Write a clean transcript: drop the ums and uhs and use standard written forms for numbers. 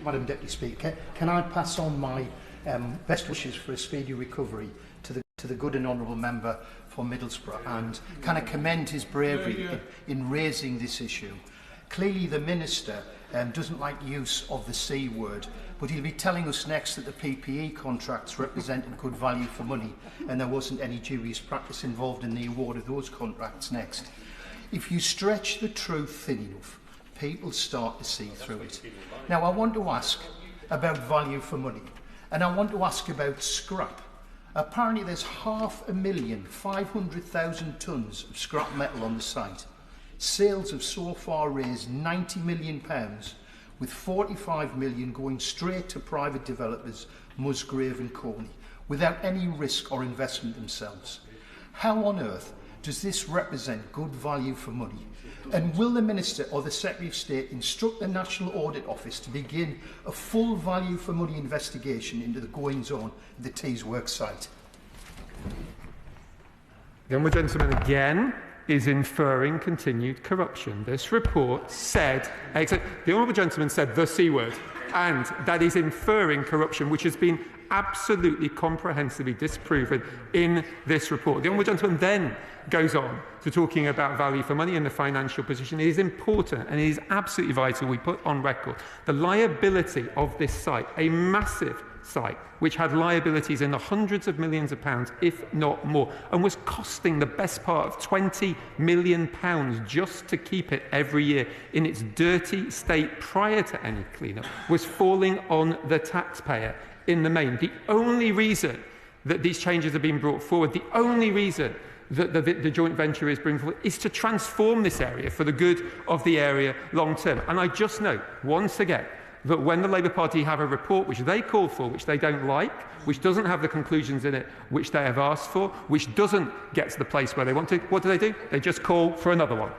Madam Deputy Speaker. Can I pass on my best wishes for a speedy recovery to the good and honourable member for Middlesbrough, and can I commend his bravery in raising this issue? Clearly the Minister doesn't like use of the C word, but he'll be telling us next that the PPE contracts represented good value for money and there wasn't any dubious practice involved in the award of those contracts next. If you stretch the truth thin enough, people start to see through it. Now, I want to ask about value for money, and I want to ask about scrap. Apparently there's 500,000 tonnes of scrap metal on the site. Sales have so far raised £90 million, with 45 million going straight to private developers Musgrave and Coney, without any risk or investment themselves. How on earth does this represent good value for money? And will the Minister or the Secretary of State instruct the National Audit Office to begin a full value for money investigation into the goings-on of the Teesworks site? The honourable gentleman again is inferring continued corruption. This report said, the honourable gentleman said the C word, and that is inferring corruption, which has been absolutely comprehensively disproven in this report. The honourable gentleman then goes on to talking about value for money and the financial position. It is important and it is absolutely vital we put on record the liability of this site, a massive site which had liabilities in the hundreds of millions of pounds, if not more, and was costing the best part of £20 million just to keep it every year in its dirty state prior to any clean-up, was falling on the taxpayer in the main. The only reason that these changes have been brought forward, the only reason that the joint venture is bringing forward, is to transform this area for the good of the area long term. And I just note, once again, that when the Labour Party have a report which they call for, which they don't like, which doesn't have the conclusions in it which they have asked for, which doesn't get to the place where they want to, what do? They just call for another one.